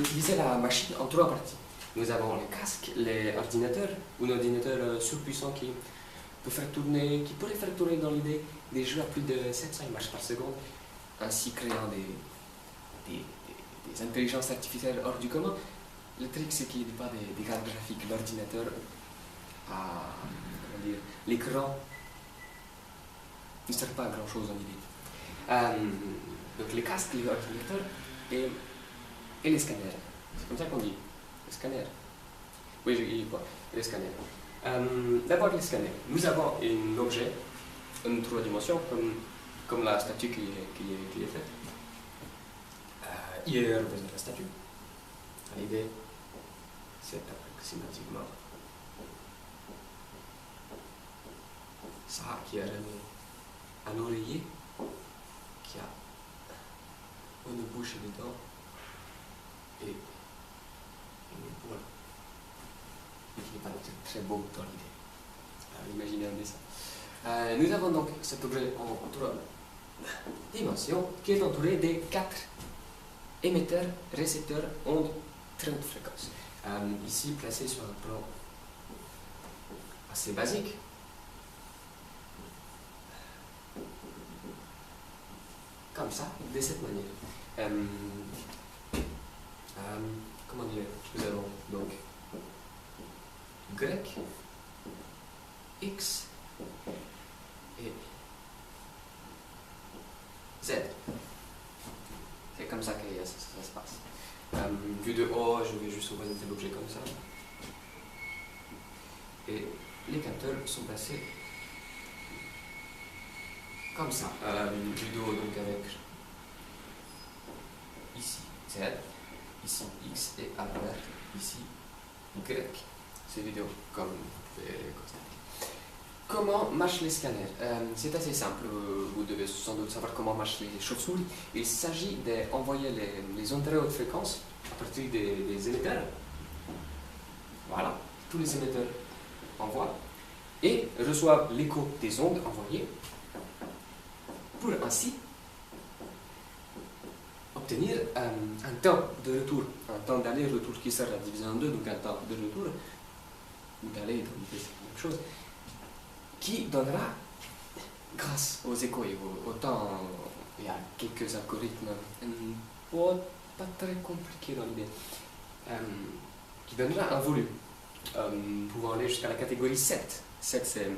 utiliser la machine en trois parties. Nous avons les casques, les ordinateurs, ou un ordinateur surpuissant qui pourrait faire tourner dans l'idée des jeux à plus de 700 images par seconde, ainsi créant des intelligences artificielles hors du commun. Le truc, c'est qu'il n'y a pas des cartes graphiques. L'ordinateur à l'écran ne sert pas à grand chose en idée. Donc les casques, les ordinateurs et les scanners. C'est comme ça qu'on dit. Les scanners. Oui, je vois. Les scanners. D'abord les scanners. Nous avons un objet en trois dimensions, comme la statue qui est faite. Il représente la statue. L'idée, c'est approximativement ça qui a un oreiller qui a une bouche et des dents et une épaule. Mais qui n'est pas très beau dans l'idée. Imaginez un dessin. Nous avons donc cet objet en trois dimensions qui est entouré des 4 émetteurs, récepteurs, ondes, 30 fréquences. Ici, placé sur un plan assez basique. Comme ça, de cette manière. Comment dire? Nous avons donc grec, x et z. C'est comme ça que ça se passe. Vu de haut, je vais juste représenter l'objet comme ça. Et les capteurs sont placés comme ça. Du dos, donc avec ici z, ici x et à l'envers, ici y. C'est vidéo, comme vous pouvez constater. Comment marchent les scanners? C'est assez simple, vous devez sans doute savoir comment marchent les chauves-souris. Il s'agit d'envoyer les ondes très haute fréquence à partir des émetteurs. Voilà, tous les émetteurs envoient et reçoivent l'écho des ondes envoyées pour ainsi obtenir un temps de retour, un temps d'aller-retour qui sera divisé en deux, donc un temps de retour, ou d'aller, donc c'est la même chose, qui donnera, grâce aux échos et au temps, il y a quelques algorithmes, pas très compliqués dans l'idée, qui donnera un volume, pouvant aller jusqu'à la catégorie 7. 7, c'est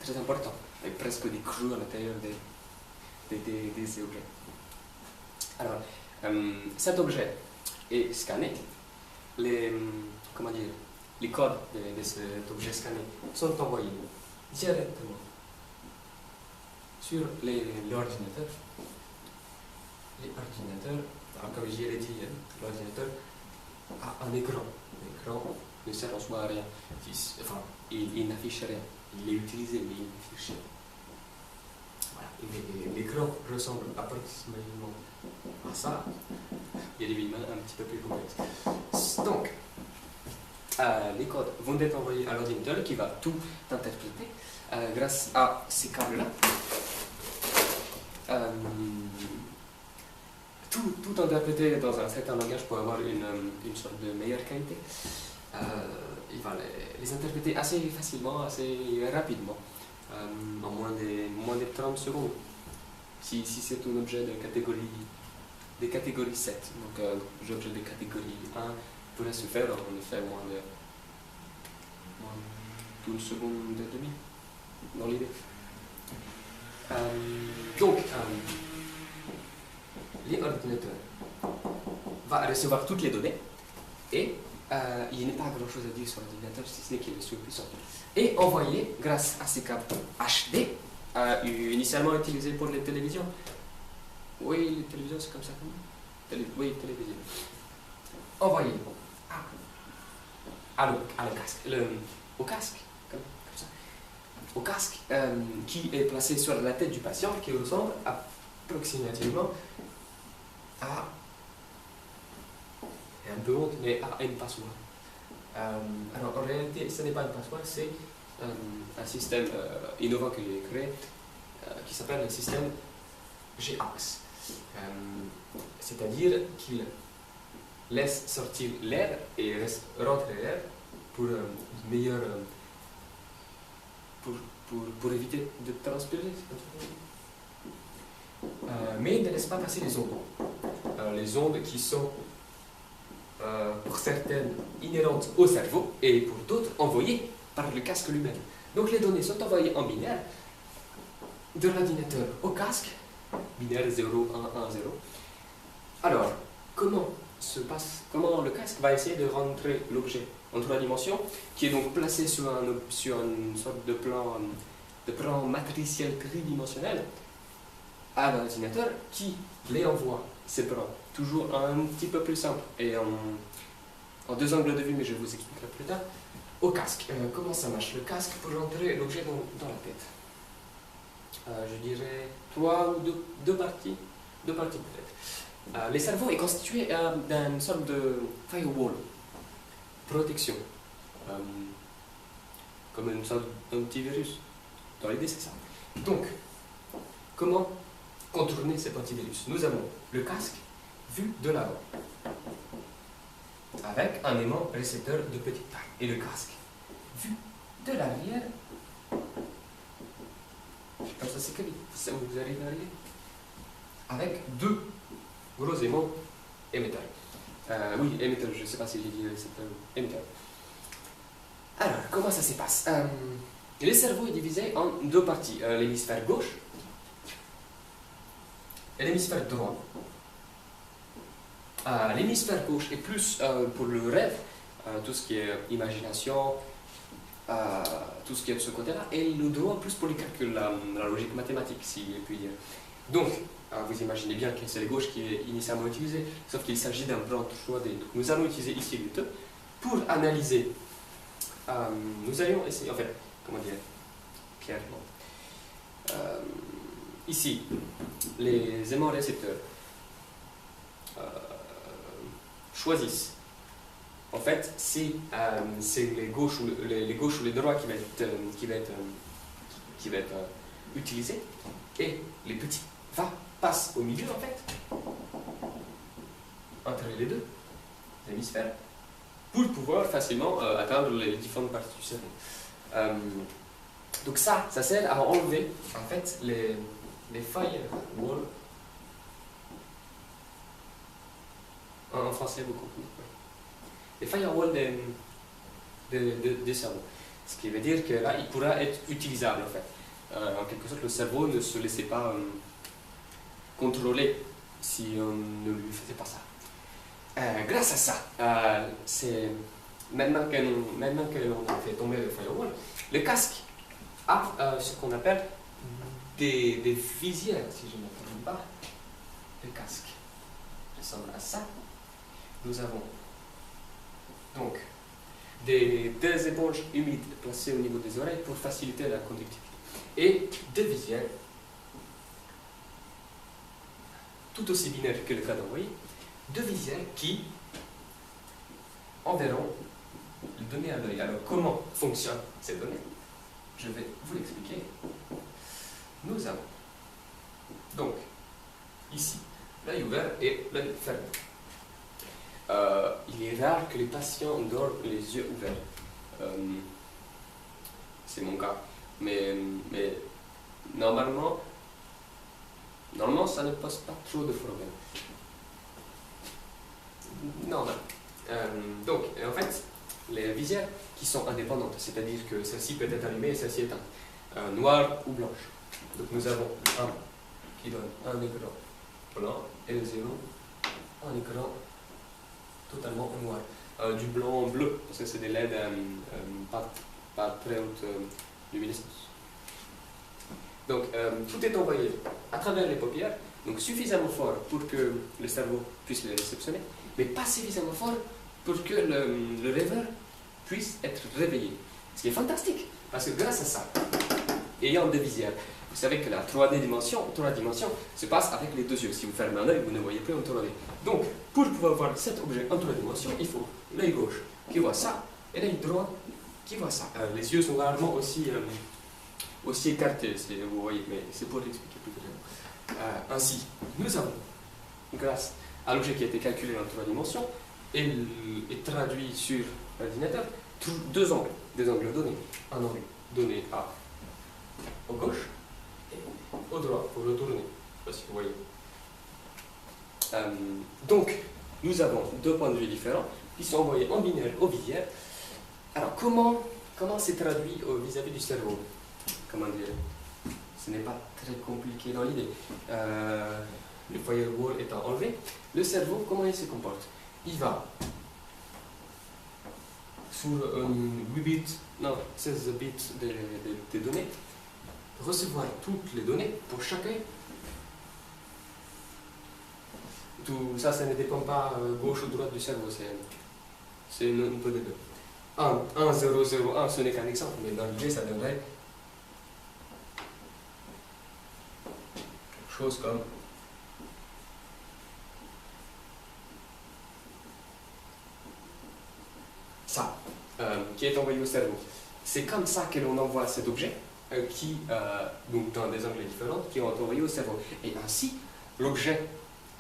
très important, avec presque des creux à l'intérieur des objets. Alors, cet objet est scanné. Les codes de cet objet scanné sont envoyés directement sur l'ordinateur. L'ordinateur, comme je l'ai dit, l'ordinateur a un écran. L'écran ne sert en soi à rien. Enfin, il n'affiche rien. Il est utilisé, mais il n'affiche rien. Voilà. L'écran ressemble approximativement à ça. Il y a des évidemment un petit peu plus complexe. Donc, les codes vont être envoyés à l'ordinateur qui va tout interpréter grâce à ces câbles-là. Tout interpréter dans un certain langage pour avoir une sorte de meilleure qualité. Il va les interpréter assez facilement, assez rapidement, en moins de 30 secondes. Si c'est un objet de catégorie 7, donc un objet de catégorie 1 pourrait se faire en effet moins d'une seconde et demie dans l'idée. Donc, l'ordinateur va recevoir toutes les données et il n'est pas grand chose à dire sur l'ordinateur si ce n'est qu'il est surpuissant. Et envoyer grâce à ces câbles HD, initialement utilisés pour les télévisions. Oui, les télévisions c'est comme ça. Oui, télévision. Envoyer au casque, comme ça. Au casque qui est placé sur la tête du patient, qui ressemble approximativement à, un peu honte, mais à une passoire. Alors en réalité, ce n'est pas une passoire, c'est un système innovant que j'ai créé qui s'appelle le système GAX. C'est-à-dire qu'il laisse sortir l'air et rentrer l'air pour une meilleure... pour éviter de transpirer. Mais ne laisse pas passer les ondes. Les ondes qui sont, pour certaines, inhérentes au cerveau et pour d'autres, envoyées par le casque lui-même. Donc les données sont envoyées en binaire de l'ordinateur au casque, binaire 0, 1, 1, 0. Alors, comment le casque va essayer de rentrer l'objet en 3 dimensions, qui est donc placé sur une sorte de plan matriciel tridimensionnel, à l'ordinateur qui les envoie, ces plans, toujours un petit peu plus simple et en 2 angles de vue, mais je vous expliquerai plus tard, au casque. Comment ça marche? Le casque pour rentrer l'objet dans la tête. Je dirais 3 ou 2 parties. 2 parties peut-être. Le cerveau est constitué d'une sorte de firewall, protection, comme une sorte d'antivirus. Dans l'idée, c'est ça. Donc, comment contourner cet antivirus? Nous avons le casque vu de l'avant, avec un aimant récepteur de petite taille, et le casque vu de l'arrière. Comme ça, c'est que vous arrivez à arriver avec 2 gros aimants émetteurs. Oui, émetteurs, je ne sais pas si j'ai dit récepteur émetteur. Alors, comment ça se passe? Le cerveau est divisé en 2 parties, l'hémisphère gauche et l'hémisphère droit. L'hémisphère gauche est plus pour le rêve, tout ce qui est imagination, tout ce qui est de ce côté-là, et le droit plus pour les calculs, la logique mathématique, si je puis dire. Donc, vous imaginez bien que c'est le gauche qui est initialement utilisé, sauf qu'il s'agit d'un plan 3D. Donc, nous allons utiliser ici le 2 pour analyser. Nous allons essayer, en fait, comment dire, Pierre, non. Ici, les aimants récepteurs choisissent. En fait, c'est les gauches ou les droits qui va être utilisé, et les petits passent au milieu, en fait, entre les 2 hémisphères, pour pouvoir facilement atteindre les différentes parties du cerveau. Donc ça sert à enlever, en fait, les firewalls. En français, vous comprenez. Les firewalls des cerveaux. Ce qui veut dire que là, il pourra être utilisable, en fait. En quelque sorte, le cerveau ne se laissait pas contrôler si on ne lui faisait pas ça. Grâce à ça, maintenant que l'on a fait tomber le firewall, le casque a ce qu'on appelle des visières, si je ne me trompe pas. Le casque ressemble à ça. Nous avons donc des éponges humides placées au niveau des oreilles pour faciliter la conductivité. Et 2 visières, tout aussi binaires que le cas d'envoyé, 2 visières qui enverront les données à l'œil. Alors, comment fonctionnent ces données? Je vais vous l'expliquer. Nous avons donc ici l'œil ouvert et l'œil fermé. Il est rare que les patients dorment les yeux ouverts. C'est mon cas. Mais normalement, ça ne pose pas trop de problèmes. Normal. Donc, en fait, les visières qui sont indépendantes, c'est-à-dire que celle-ci peut être allumée et celle-ci éteinte, noire ou blanche. Donc nous avons un qui donne un écran blanc et le 0, un écran totalement noir. Du blanc au bleu, parce que c'est des LED pas très haute luminescence. Donc tout est envoyé à travers les paupières, donc suffisamment fort pour que le cerveau puisse les réceptionner, mais pas suffisamment fort pour que le rêveur puisse être réveillé. Ce qui est fantastique, parce que grâce à ça, ayant 2 visières, vous savez que la 3D dimension se passe avec les 2 yeux. Si vous fermez un œil, vous ne voyez plus en 3D. Donc, pour pouvoir voir cet objet en 3 dimensions, il faut l'œil gauche qui voit ça et l'œil droit qui voit ça. Les yeux sont rarement aussi écartés, vous voyez, mais c'est pour l'expliquer plus clairement. Ainsi, nous avons, grâce à l'objet qui a été calculé en 3 dimensions, est traduit sur l'ordinateur, deux angles donnés. Un angle donné au gauche et au droit pour le tourner. Je ne sais pas si vous voyez. Donc, nous avons deux points de vue différents qui sont envoyés en binaire au visière. Alors, comment c'est traduit vis-à-vis du cerveau? Comment dire? Ce n'est pas très compliqué dans l'idée. Le firewall étant enlevé, le cerveau, comment il se comporte? Il va sur 8 bits, non, 16 bits des données, recevoir toutes les données pour chacun. Tout ça, ça ne dépend pas gauche ou droite du cerveau, c'est un peu des deux. 1, 0, 0, 1, ce n'est qu'un exemple, mais dans l'idée, ça donnerait quelque chose comme ça, qui est envoyé au cerveau. C'est comme ça que l'on envoie cet objet, donc dans des angles différents, qui ont envoyé au cerveau. Et ainsi, l'objet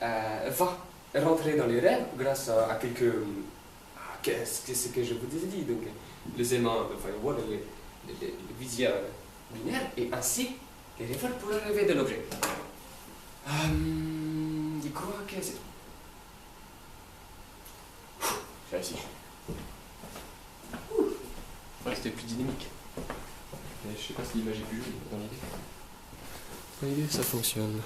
va rentrer dans les rêves grâce à quelques... Qu'est-ce que je vous ai dit? Donc, les aimants de firewall, les visières binaires, et ainsi, les rêveurs pourraient rêver de l'objet. Je crois que c'est tout. J'ai réussi. Ouais, c'était plus dynamique. Mais je sais pas si l'image est plus jolie dans l'idée. Dans l'idée, ça fonctionne.